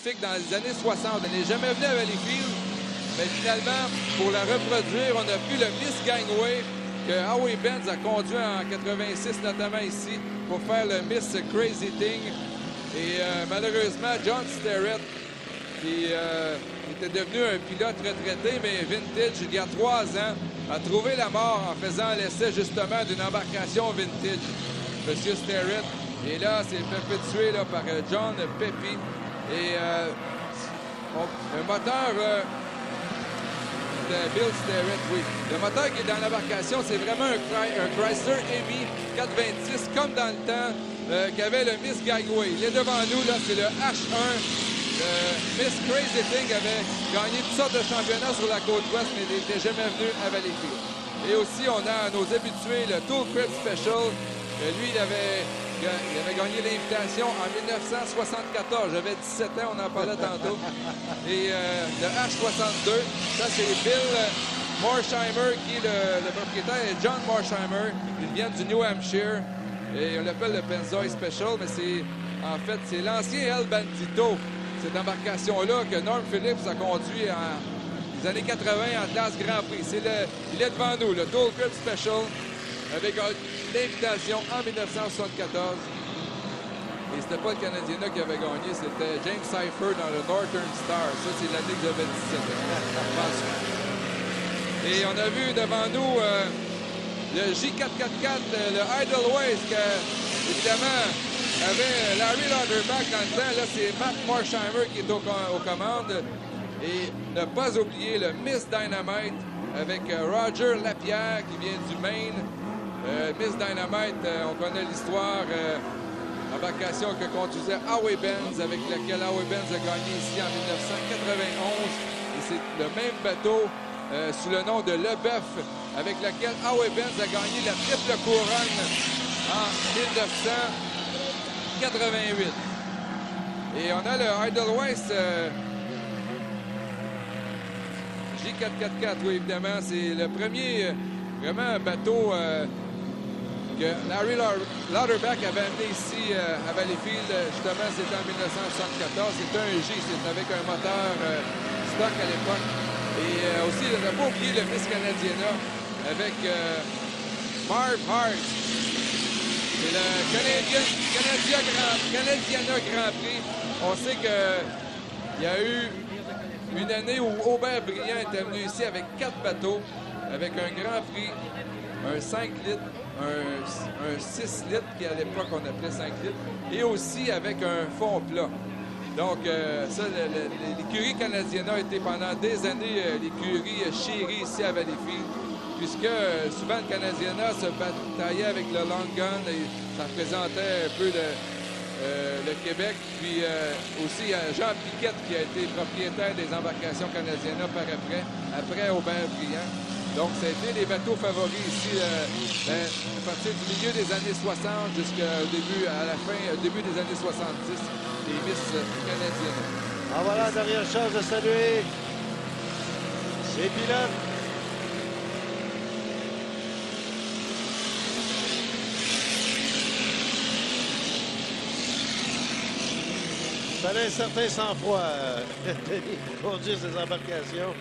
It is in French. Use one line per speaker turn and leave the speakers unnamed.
magnifique dans les années 60. Elle n'est jamais venue à Valleyfield, mais finalement, pour la reproduire, on a pris le Miss Gangway que Howie Benz a conduit en 86, notamment ici, pour faire le Miss Crazy Thing. Et malheureusement, John Sterrett, qui était devenu un pilote retraité, mais vintage, il y a 3 ans, a trouvé la mort en faisant l'essai justement d'une embarcation vintage. Monsieur Sterrett. Et là, c'est perpétué là, par John Pepe. Et un moteur de Bill Sterrett, oui. Le moteur qui est dans l'embarcation, c'est vraiment un Chrysler Hemi 426, comme dans le temps qu'avait le Miss Gangway. Il est devant nous, là, c'est le H1. Le Miss Crazy Thing avait gagné toutes sortes de championnats sur la côte ouest, mais il n'était jamais venu à Valleyfield. Et aussi, on a nos habitués, le Tool Crib Special. Lui, il avait gagné l'invitation en 1974. J'avais 17 ans, on en parlait tantôt. Et le H62, ça c'est Bill Morsheimer qui est le propriétaire, et John Morsheimer. Ils viennent du New Hampshire. Et on l'appelle le Pennzoil Special, mais en fait, c'est l'ancien El Bandito, cette embarcation-là que Norm Phillips a conduit en les années 80 en classe Grand Prix. Il est devant nous, le Tool Crib Special, avec l'invitation en 1974. Et c'était pas le Canadiena qui avait gagné, c'était James Cypher dans le Northern Star. Ça, c'est l'année que j'avais 17 ans. Et on a vu devant nous le J444, le Idleways, que, évidemment, avait Larry Lauterbach dans le temps. Là, c'est Matt Morsheimer qui est aux commandes. Et ne pas oublier le Miss Dynamite avec Roger Lapierre qui vient du Maine. Miss Dynamite, on connaît l'histoire, embarcation que conduisait Howie Benz, avec laquelle Howie Benz a gagné ici en 1991. Et c'est le même bateau sous le nom de Leboeuf, avec laquelle Howie Benz a gagné la triple couronne en 1988. Et on a le Idleways J444, oui, évidemment. C'est le premier vraiment bateau que Larry Lauterbach avait amené ici à Valleyfield. Justement, c'était en 1974. C'était un J, c'est avec un moteur stock à l'époque. Et aussi, on n'a pas oublié le Miss Canadiena avec Marv Hart. C'est le Canadiena Grand Prix. On sait qu'il y a eu une année où Aubert Brillant était venu ici avec 4 bateaux, avec un Grand Prix, un 5 litres, un 6 litres, qui à l'époque on appelait 5 litres, et aussi avec un fond plat. Donc, ça, l'écurie Canadiena a été pendant des années l'écurie chérie ici à Valleyfield, puisque souvent le Canadiena se bataillait avec le Long Gun, et ça représentait un peu le Québec. Puis aussi Jean Piquette qui a été propriétaire des embarcations Canadiena après Aubert Brillant. Donc, ça a été les bateaux favoris ici à partir du milieu des années 60 jusqu'au début, à la fin, début des années 70, les Miss Canadiennes.
En voilà, dernière chose de saluer les pilotes. Ça a un certain sang-froid, Denis, pour conduire ces embarcations.